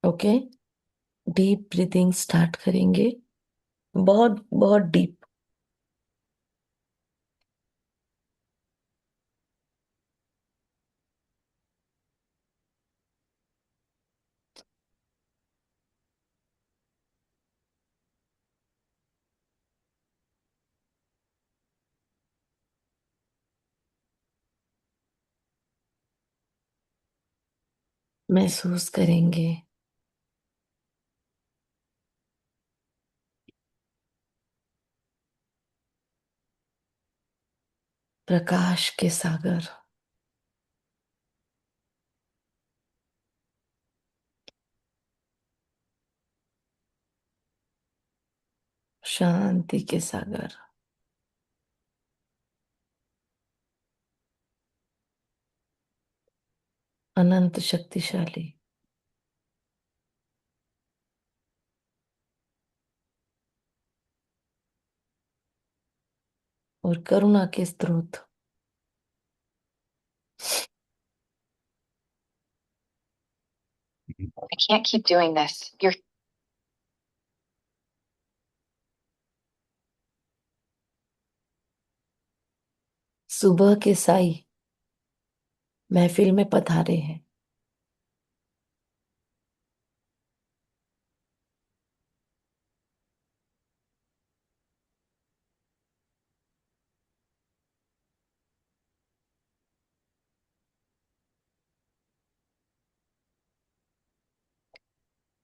Okay. Deep breathing start करेंगे। बहुत बहुत डीप। महसूस करेंगे प्रकाश के सागर, शांति के सागर, अनंत शक्तिशाली और करुणा के स्रोत। I can't keep doing this. You're सुबह के साई महफिल में पधारे हैं।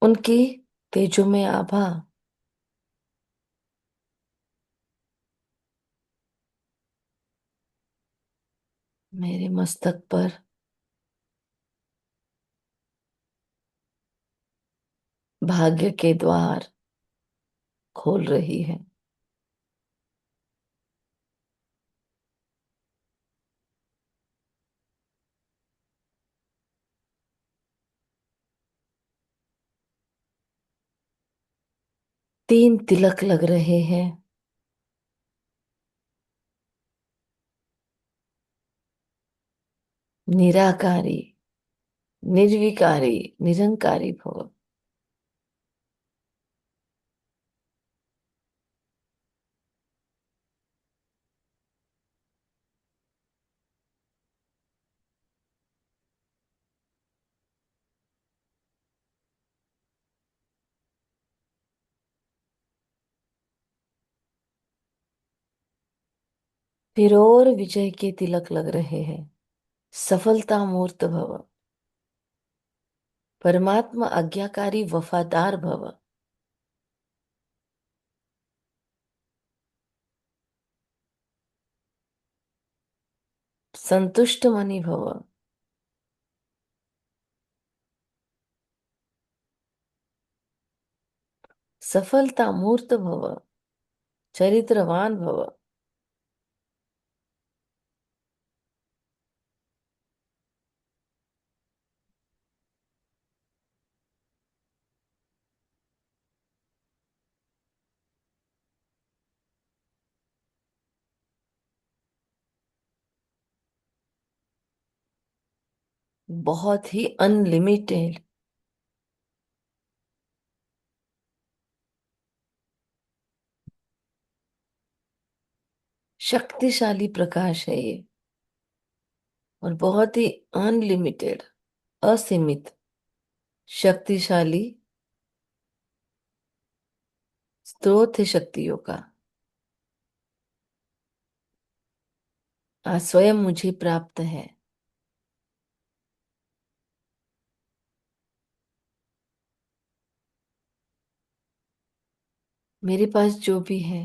उनकी तेजो में आभा मेरे मस्तक पर भाग्य के द्वार खोल रही है। तीन तिलक लग रहे हैं। निराकारी, निर्विकारी, निरंकारी भव। फिर और विजय के तिलक लग रहे हैं। सफलता मूर्त भव। परमात्मा आज्ञाकारी वफादार भव। संतुष्ट मणि भव। सफलता मूर्त भव। चरित्रवान भव। बहुत ही अनलिमिटेड शक्तिशाली प्रकाश है ये। और बहुत ही अनलिमिटेड, असीमित, शक्तिशाली स्रोत है शक्तियों का। आज स्वयं मुझे प्राप्त है। मेरे पास जो भी है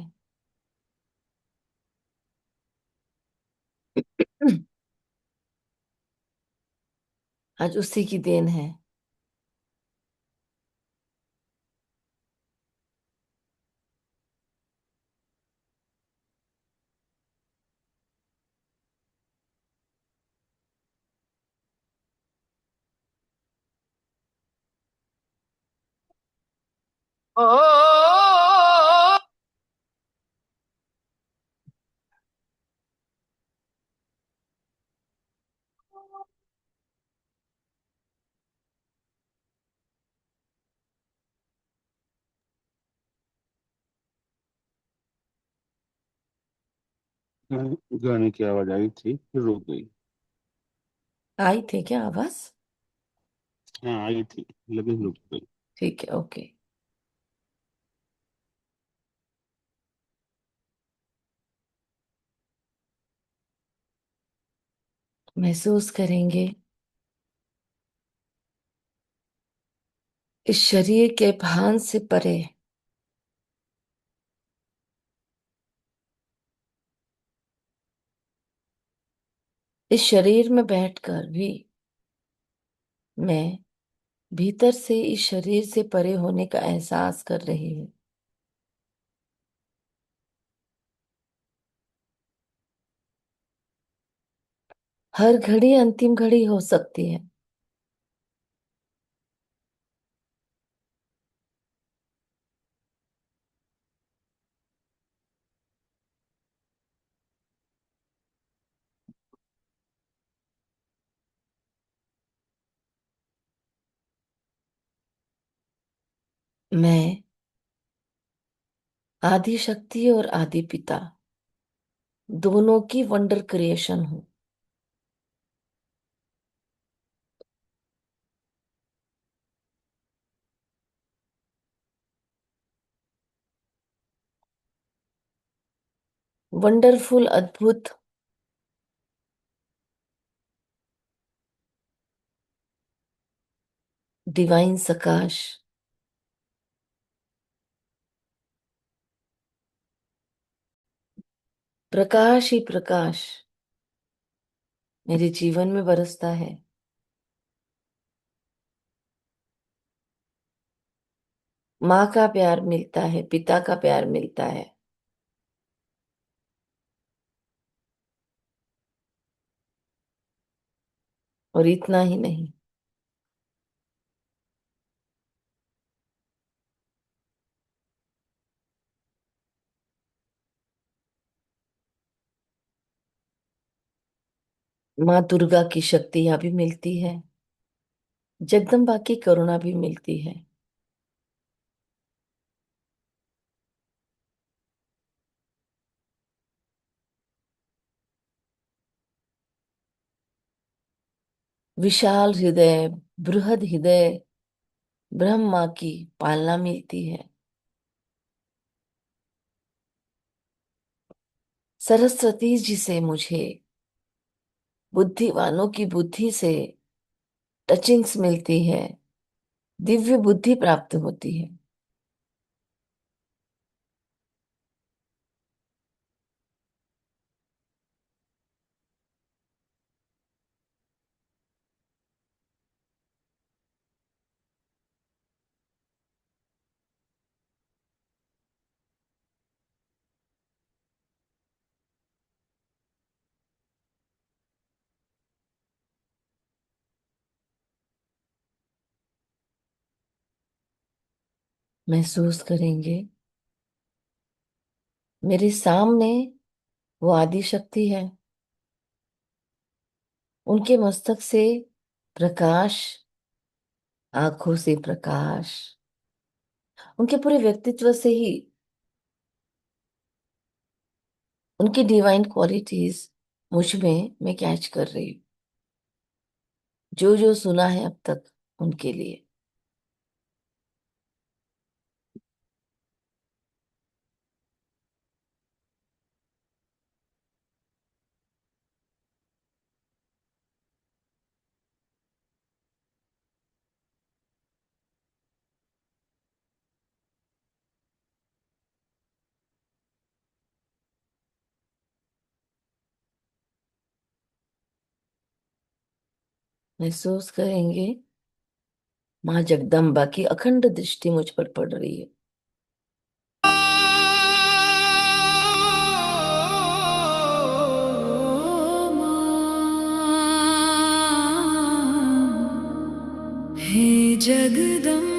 आज उसी की देन है। गाने की आवाज आई थी फिर रुक गई। आई थी क्या आवाज? हाँ आई थी, लेकिन रुक गई। ठीक है, ओके। महसूस करेंगे इस शरीर के भान से परे, इस शरीर में बैठकर भी मैं भीतर से इस शरीर से परे होने का एहसास कर रही हूँ। हर घड़ी अंतिम घड़ी हो सकती है। मैं आदि शक्ति और आदि पिता दोनों की वंडर क्रिएशन हूँ। वंडरफुल, अद्भुत, डिवाइन सकाश, प्रकाश ही प्रकाश मेरे जीवन में बरसता है। माँ का प्यार मिलता है, पिता का प्यार मिलता है, और इतना ही नहीं, माँ दुर्गा की शक्तियां भी मिलती है, जगदम्बा की करुणा भी मिलती है। विशाल हृदय, बृहद हृदय ब्रह्मा की पालना मिलती है। सरस्वती जी से मुझे बुद्धिवानों की बुद्धि से टचिंग्स मिलती है, दिव्य बुद्धि प्राप्त होती है। महसूस करेंगे मेरे सामने वो आदि शक्ति है, उनके मस्तक से प्रकाश, आंखों से प्रकाश, उनके पूरे व्यक्तित्व से ही उनकी डिवाइन क्वालिटीज मुझ में मैं कैच कर रही हूँ, जो जो सुना है अब तक उनके लिए। महसूस करेंगे माँ जगदम्बा की अखंड दृष्टि मुझ पर पड़ रही है। हे जगदम्बे,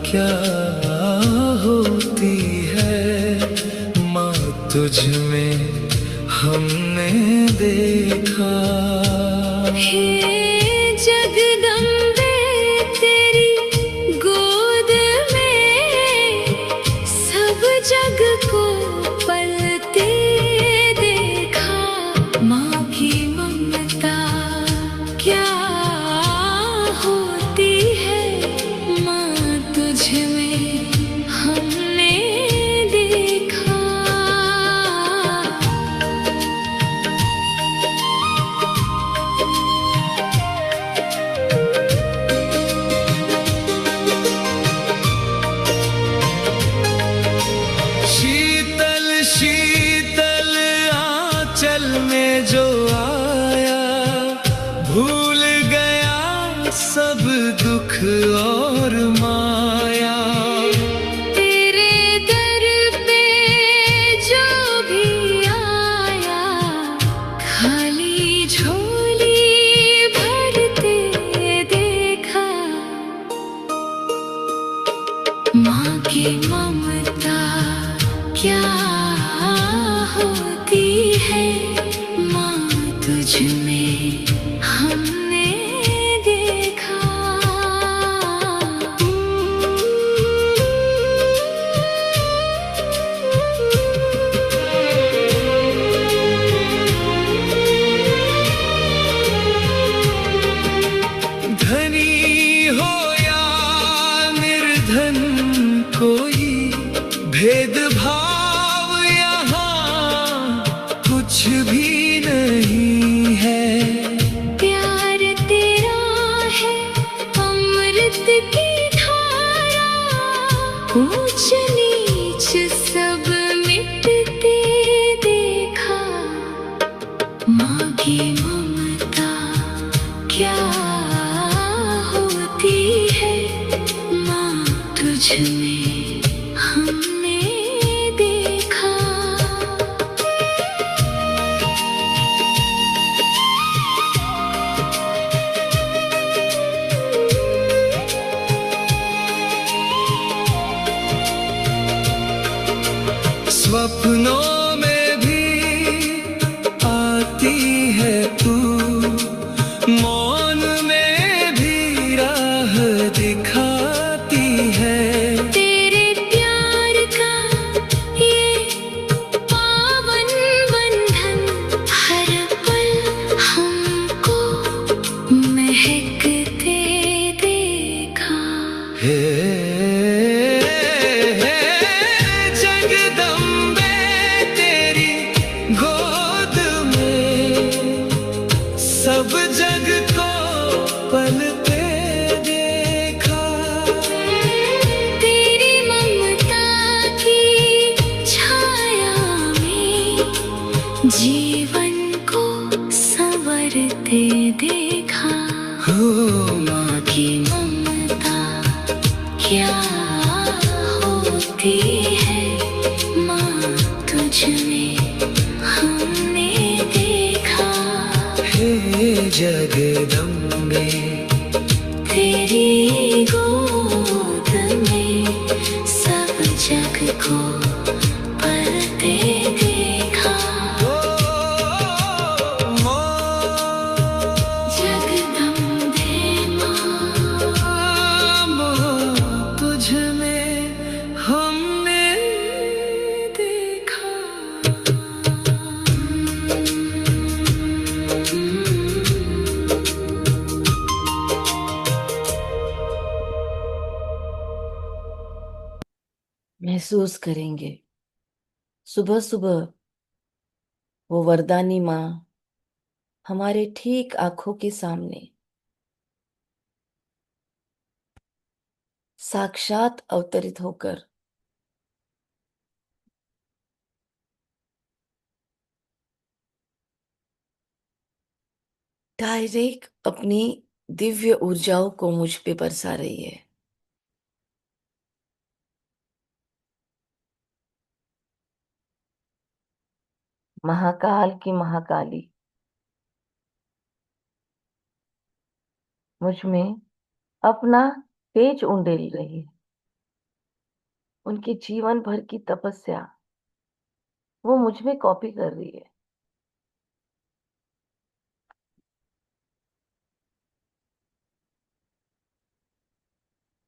क्या होती है माँ तुझ में हमने देखा। हे जगदम्बे तेरी गोद में सब जग को पलते देखा। माँ की ममता क्या होती है माँ तुझ में हमने देखा। शीतल शीतल आंचल में जो आया भूल गया सब दुख और माया। तेरे दर पे जो भी आया खाली झोली भरते देखा। माँ की ममता क्या होती है माँ तुझ में हमने देखा। धनी हो या निर्धन कोई भेदभाव यहाँ कुछ भी नहीं है। प्यार तेरा है अमृत की धारा ऊंच नीच सब मिटते देखा। माँ की ममता क्या होती है माँ तुझ में हमने देखा। सपनों में भी आती है तू मौन में भी राह दिखाती है। तेरे प्यार का ये पावन बंधन हर पल हमको महकते देखा। हे जगदम्बे तेरी गोद में सब जग को पलते देखा। तेरी ममता की छाया में जीवन को संवरते देखा। हो माँ की ममता क्या होती है माँ तुझ में हमने देखा। हे जगदम्बे तेरी गोद में सब जग को पलते देखा। जगदम्बे माँ तुझ में हमने देखा। महसूस करेंगे सुबह सुबह वो वरदानी माँ हमारे ठीक आंखों के सामने साक्षात अवतरित होकर डायरेक्ट अपनी दिव्य ऊर्जाओं को मुझ पे बरसा रही है। महाकाल की महाकाली मुझ में अपना तेज उंडेल रही है। उनकी जीवन भर की तपस्या वो मुझ में कॉपी कर रही है।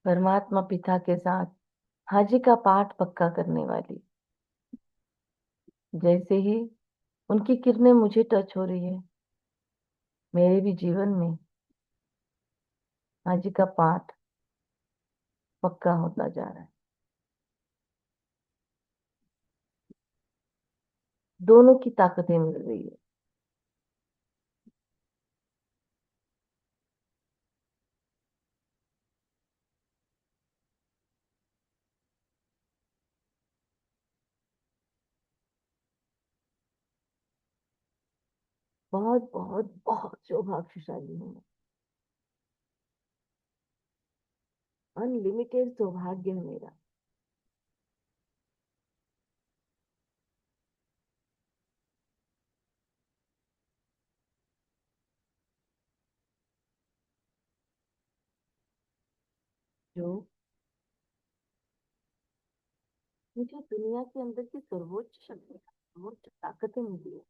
परमात्मा पिता के साथ हाजी का पाठ पक्का करने वाली, जैसे ही उनकी किरणें मुझे टच हो रही है, मेरे भी जीवन में हाजी का पाठ पक्का होता जा रहा है। दोनों की ताकतें मिल रही है। बहुत बहुत बहुत सौभाग्यशाली हूँ। अनलिमिटेड सौभाग्य है मेरा। जो मुझे दुनिया के अंदर की सर्वोच्च शक्ति, सर्वोच्च ताकतें मिली है।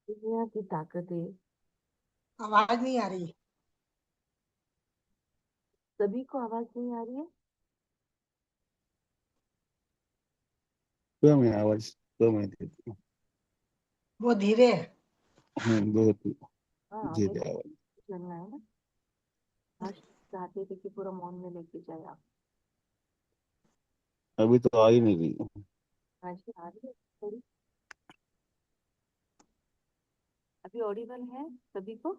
दुनिया की ताकतें आवाज नहीं आ रही। सभी को आवाज नहीं आ रही है। कम है आवाज, कम है दीदी। वो धीरे है। बहुत हाँ, धीरे मेरे आवाज। चलना है ना। आज चाहते थे कि पूरा मौन में लेके जाए आप। अभी तो आ ही नहीं रही। आज भी आ रही है थोड़ी। अभी ऑडिबल है सभी को।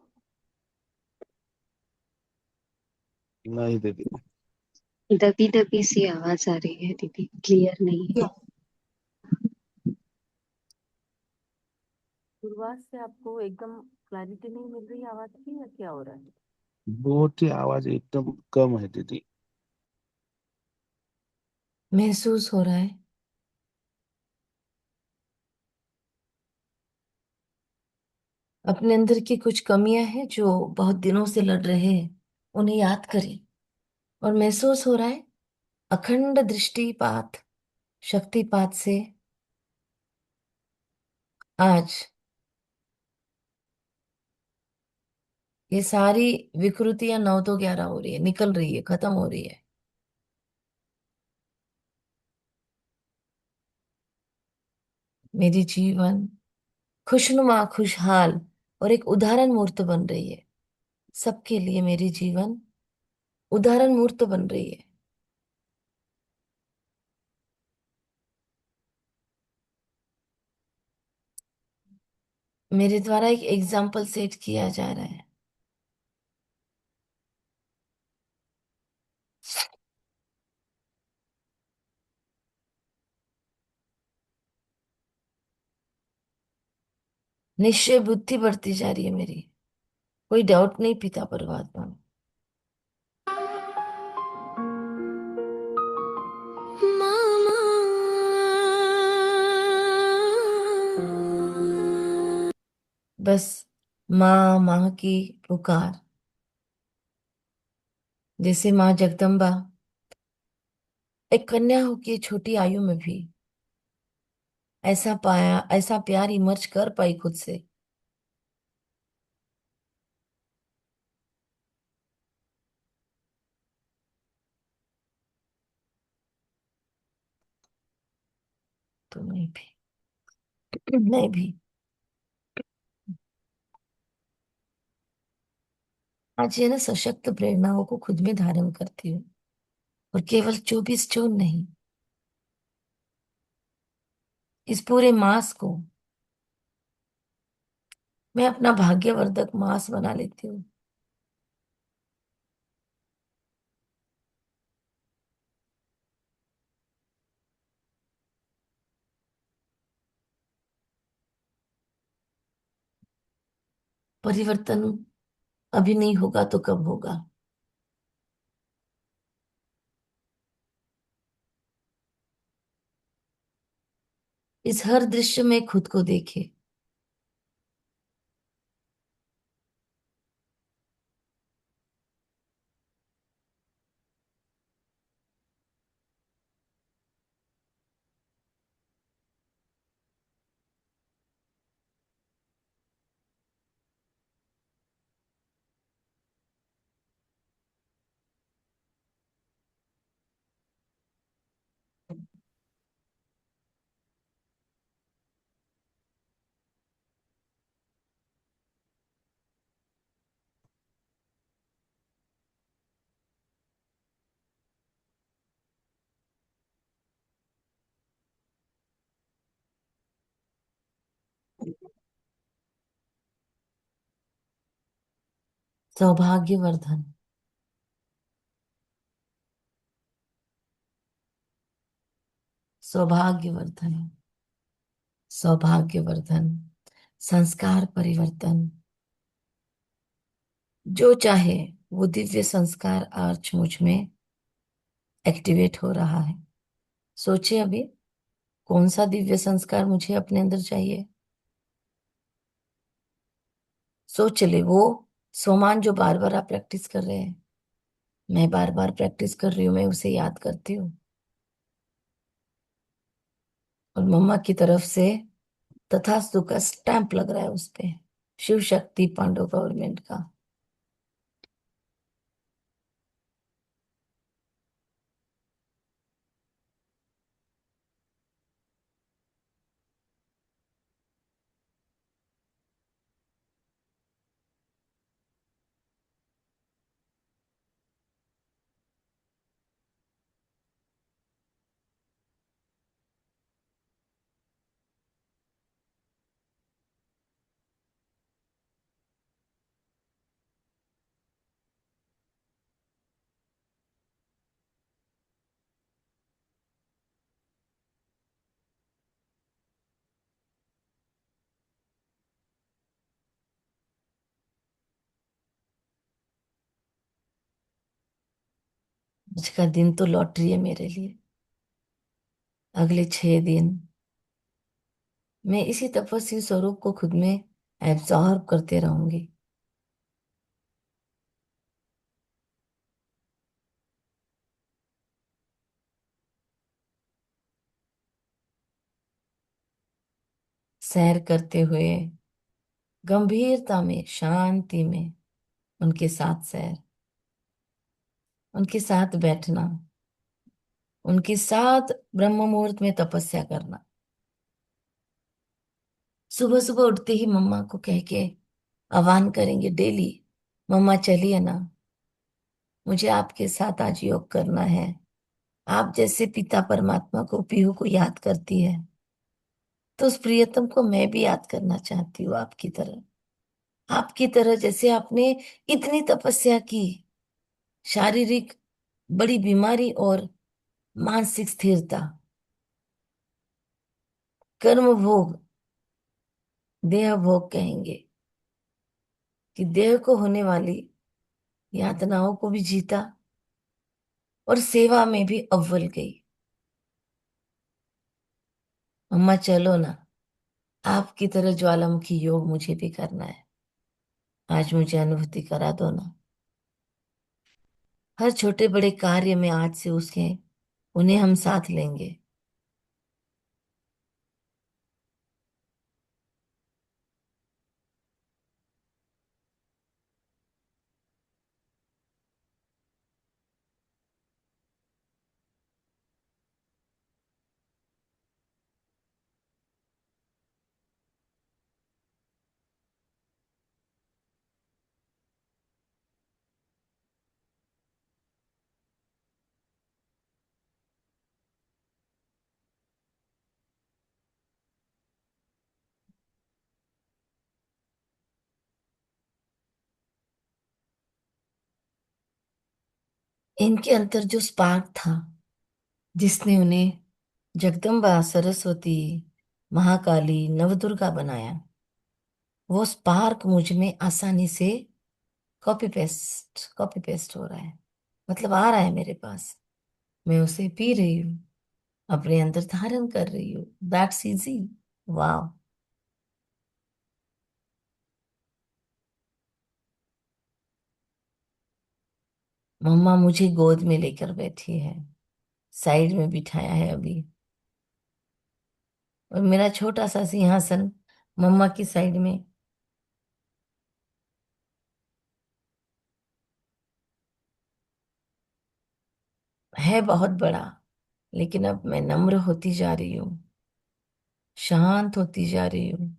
नहीं दीदी। दबी दबी सी आवाज आ रही है दीदी, क्लियर नहीं है। शुरुआत से आपको एकदम क्लैरिटी नहीं मिल रही आवाज की, या क्या हो रहा है? बहुत ही आवाज एकदम कम है दीदी। महसूस हो रहा है। अपने अंदर की कुछ कमियां हैं जो बहुत दिनों से लड़ रहे हैं, उन्हें याद करें। और महसूस हो रहा है अखंड दृष्टिपात, शक्तिपात से आज ये सारी विकृतियां 9 तो 11 हो रही है, निकल रही है, खत्म हो रही है। मेरी जीवन खुशनुमा, खुशहाल और एक उदाहरण मूर्त बन रही है। सबके लिए मेरी जीवन उदाहरण मूर्त बन रही है। मेरे द्वारा एक एग्जाम्पल सेट किया जा रहा है। निश्चय बुद्धि बढ़ती जा रही है मेरी। कोई डाउट नहीं पिता परमात्मा में। मामा बस माँ माँ की पुकार, जैसे माँ जगदम्बा एक कन्या होके छोटी आयु में भी ऐसा पाया, ऐसा प्यार इमर्ज कर पाई खुद से। तो मैं भी आज ये ना सशक्त प्रेरणाओं को खुद में धारण करती हूँ। और केवल 24 जून नहीं, इस पूरे मास को मैं अपना भाग्यवर्धक मास बना लेती हूँ। परिवर्तन अभी नहीं होगा तो कब होगा? इस हर दृश्य में खुद को देखे। सौभाग्यवर्धन। सौभाग्यवर्धन। सौभाग्यवर्धन। संस्कार परिवर्तन। जो चाहे वो दिव्य संस्कार आज मुझ में एक्टिवेट हो रहा है। सोचिए अभी कौन सा दिव्य संस्कार मुझे अपने अंदर चाहिए। सोच ले वो सोमान जो बार बार आप प्रैक्टिस कर रहे हैं, मैं बार बार प्रैक्टिस कर रही हूँ, मैं उसे याद करती हूँ। और मम्मा की तरफ से तथास्तु का स्टैंप लग रहा है उस पे, शिव शक्ति पांडव गवर्नमेंट का। आज का दिन तो लॉटरी है मेरे लिए। अगले 6 दिन मैं इसी तपस्वी स्वरूप को खुद में एब्जॉर्ब करते रहूंगी। सैर करते हुए गंभीरता में, शांति में, उनके साथ सैर, उनके साथ बैठना, उनके साथ ब्रह्म मुहूर्त में तपस्या करना। सुबह सुबह उठते ही मम्मा को कह के आह्वान करेंगे डेली, मम्मा चलिए ना, मुझे आपके साथ आज योग करना है। आप जैसे पिता परमात्मा को, पीहू को याद करती है, तो उस प्रियतम को मैं भी याद करना चाहती हूँ आपकी तरह। आपकी तरह जैसे आपने इतनी तपस्या की, शारीरिक बड़ी बीमारी और मानसिक स्थिरता, कर्म भोग, देह भोग कहेंगे, कि देह को होने वाली यातनाओं को भी जीता और सेवा में भी अव्वल गई। अम्मा चलो ना, आपकी तरह ज्वालामुखी योग मुझे भी करना है। आज मुझे अनुभूति करा दो ना। हर छोटे बड़े कार्य में आज से उसके उन्हें हम साथ लेंगे। इनके अंदर जो स्पार्क था, जिसने उन्हें जगदम्बा, सरस्वती, महाकाली, नवदुर्गा बनाया, वो स्पार्क मुझ में आसानी से कॉपी पेस्ट हो रहा है। मतलब आ रहा है मेरे पास, मैं उसे पी रही हूँ। अपने अंदर धारण कर रही हो। That's easy. वाह। मम्मा मुझे गोद में लेकर बैठी है, साइड में बिठाया है अभी, और मेरा छोटा सा सिंहासन मम्मा की साइड में। है बहुत बड़ा, लेकिन अब मैं नम्र होती जा रही हूँ, शांत होती जा रही हूँ,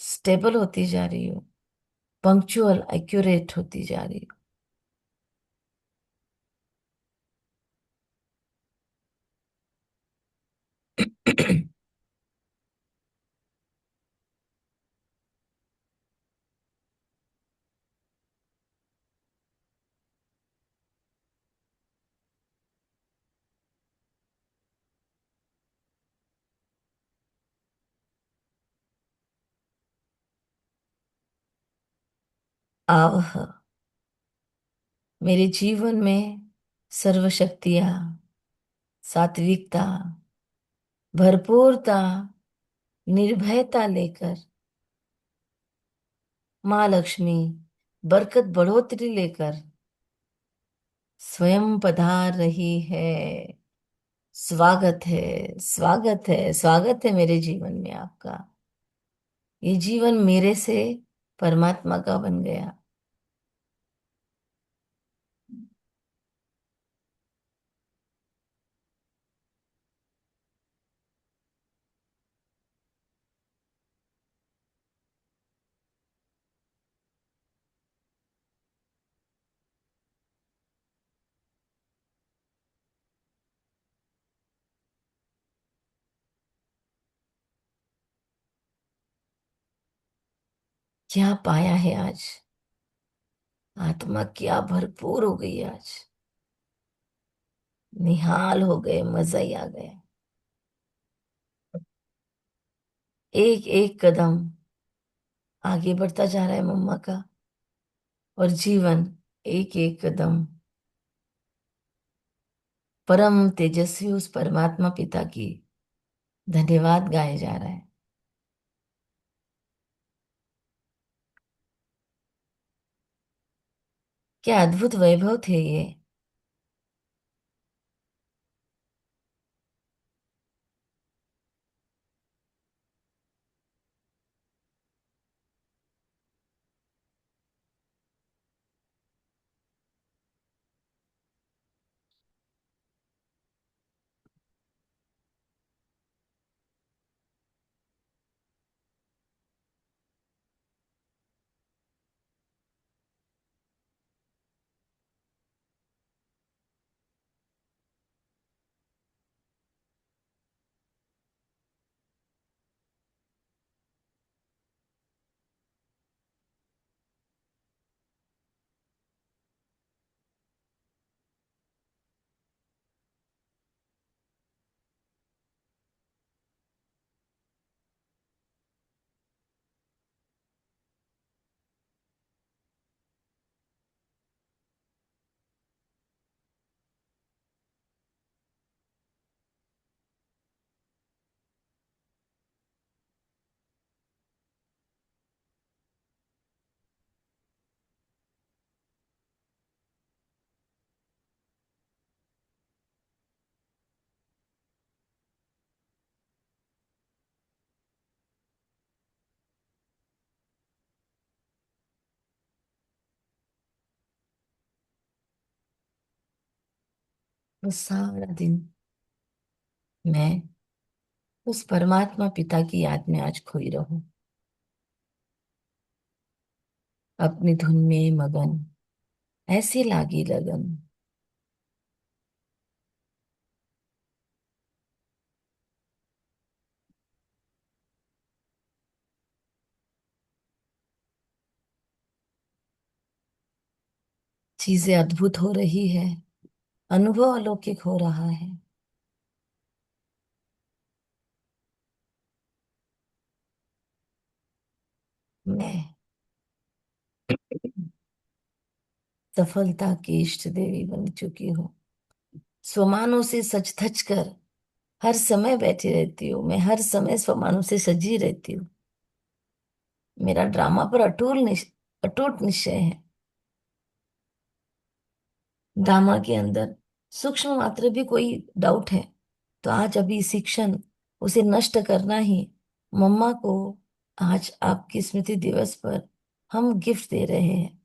स्टेबल होती जा रही हूँ, पंक्चुअल एक्यूरेट होती जा रही हूँ। आह, मेरे जीवन में सर्वशक्तियां, सात्विकता, भरपूरता, निर्भयता लेकर माँ लक्ष्मी बरकत बढ़ोतरी लेकर स्वयं पधार रही है। स्वागत है, स्वागत है, स्वागत है मेरे जीवन में आपका। ये जीवन मेरे से परमात्मा का बन गया। क्या पाया है आज, आत्मा क्या भरपूर हो गई आज, निहाल हो गए, मजा ही आ गया। एक एक कदम आगे बढ़ता जा रहा है मम्मा का, और जीवन एक एक कदम परम तेजस्वी उस परमात्मा पिता की धन्यवाद गाए जा रहा है। क्या अद्भुत वैभव थे ये। वो सारा दिन मैं उस परमात्मा पिता की याद में आज खोई रहूं, अपनी धुन में मगन, ऐसी लागी लगन। चीजें अद्भुत हो रही है, अनुभव अलौकिक हो रहा है। मैं सफलता की इष्ट देवी बन चुकी हूँ। स्वमानों से सच धज कर हर समय बैठी रहती हूँ, मैं हर समय स्वमानों से सजी रहती हूँ। मेरा ड्रामा पर अटूट निश्चय है। ड्रामा के अंदर सूक्ष्म मात्र भी कोई डाउट है तो आज अभी इसी क्षण उसे नष्ट करना ही मम्मा को आज आपकी स्मृति दिवस पर हम गिफ्ट दे रहे हैं।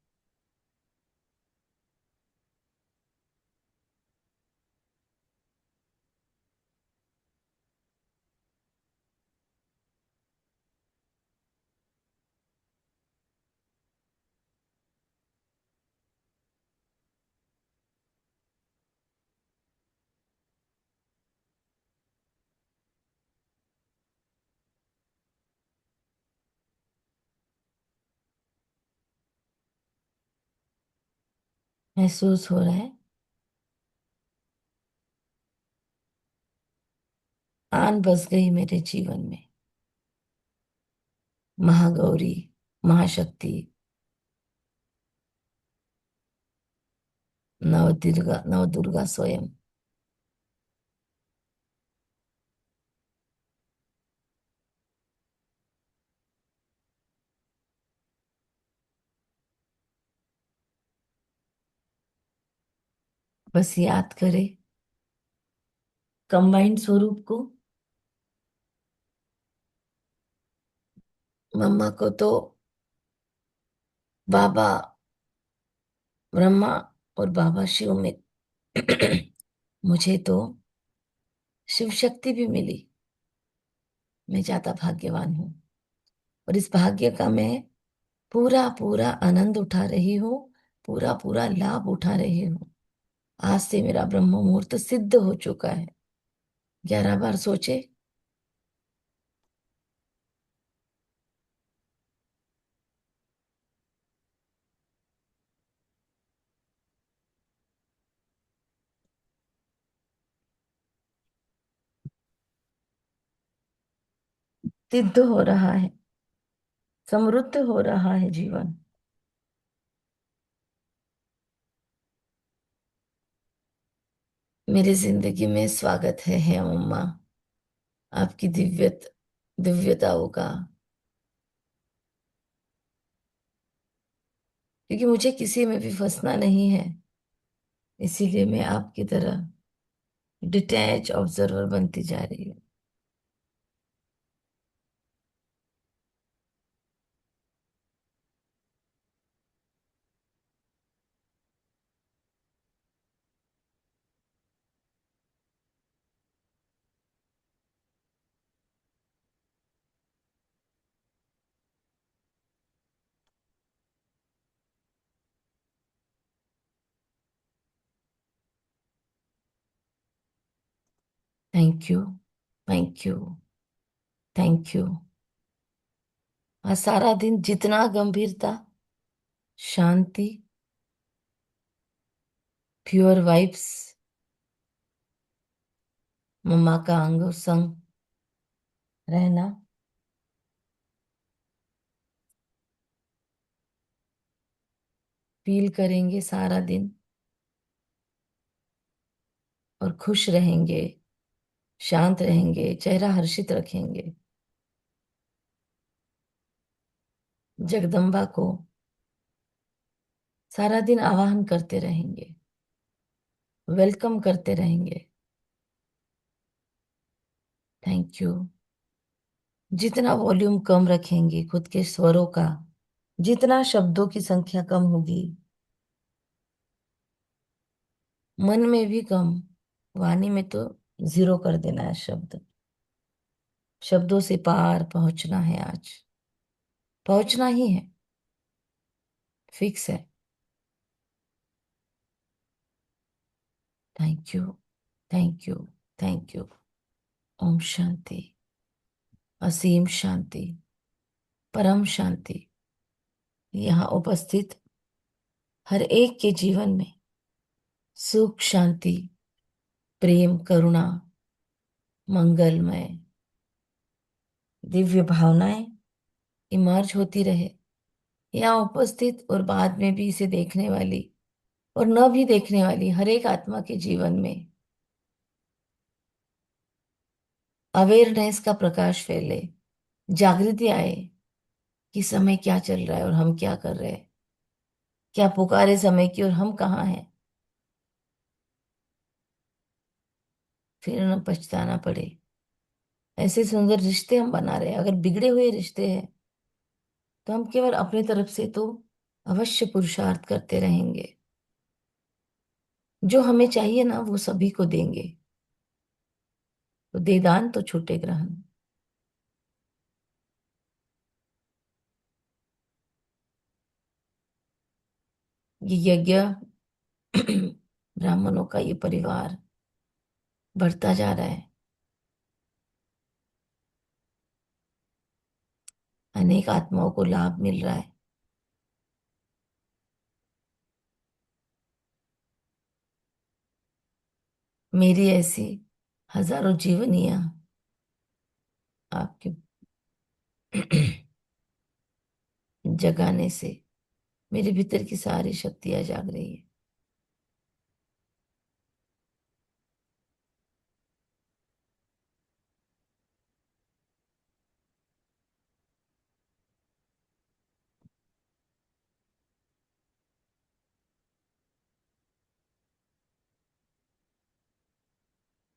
महसूस हो रहा है आन बस गई मेरे जीवन में महागौरी, महाशक्ति, नवदुर्गा स्वयं। बस याद करे कंबाइंड स्वरूप को। मम्मा को तो बाबा ब्रह्मा और बाबा शिव में मुझे तो शिव शक्ति भी मिली। मैं ज्यादा भाग्यवान हूँ और इस भाग्य का मैं पूरा पूरा आनंद उठा रही हूँ, पूरा पूरा लाभ उठा रही हूँ। आज से मेरा ब्रह्म मुहूर्त सिद्ध हो चुका है। 11 बार सोचे। सिद्ध हो रहा है, समृद्ध हो रहा है जीवन। मेरी जिंदगी में स्वागत है मम्मा, आपकी दिव्यताओं का। क्योंकि मुझे किसी में भी फंसना नहीं है, इसीलिए मैं आपकी तरह डिटैच ऑब्जर्वर बनती जा रही हूँ। Thank you, thank you, thank you. आज सारा दिन जितना गंभीरता, शांति, प्योर वाइब्स, मम्मा का अंग संग रहना, फील करेंगे सारा दिन और खुश रहेंगे, शांत रहेंगे, चेहरा हर्षित रखेंगे। जगदम्बा को सारा दिन आवाहन करते रहेंगे, वेलकम करते रहेंगे। Thank you. जितना वॉल्यूम कम रखेंगे खुद के स्वरों का, जितना शब्दों की संख्या कम होगी, मन में भी कम, वाणी में तो जीरो कर देना है शब्द। शब्दों से पार पहुंचना है, आज पहुंचना ही है, फिक्स है। Thank you, thank you, thank you. ओम शांति, असीम शांति, परम शांति यहाँ उपस्थित हर एक के जीवन में सुख, शांति, प्रेम, करुणा, मंगलमय दिव्य भावनाएं इमर्ज होती रहे यहाँ उपस्थित और बाद में भी इसे देखने वाली और न भी देखने वाली हर एक आत्मा के जीवन में। अवेयरनेस का प्रकाश फैले, जागृति आए कि समय क्या चल रहा है और हम क्या कर रहे हैं, क्या पुकारे समय की और हम कहाँ हैं। फिर न पछताना पड़े। ऐसे सुंदर रिश्ते हम बना रहे हैं। अगर बिगड़े हुए रिश्ते हैं तो हम केवल अपनी तरफ से तो अवश्य पुरुषार्थ करते रहेंगे। जो हमें चाहिए ना वो सभी को देंगे। तो दे दान तो छूटे ग्रहण। ये यज्ञ ब्राह्मणों का ये परिवार बढ़ता जा रहा है। अनेक आत्माओं को लाभ मिल रहा है। मेरी ऐसी हजारों जीवनियां आपके जगाने से मेरे भीतर की सारी शक्तियां जाग रही है।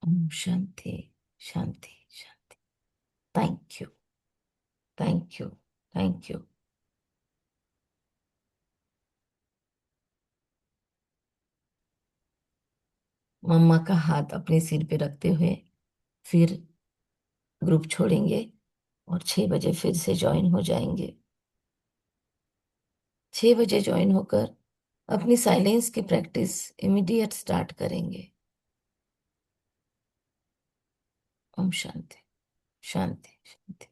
ओम शांति शांति शांति। Thank you thank you thank you. मम्मा का हाथ अपने सिर पे रखते हुए फिर ग्रुप छोड़ेंगे और 6 बजे फिर से ज्वाइन हो जाएंगे। 6 बजे ज्वाइन होकर अपनी साइलेंस की प्रैक्टिस इमीडिएट स्टार्ट करेंगे। ओम शांति शांति शांति।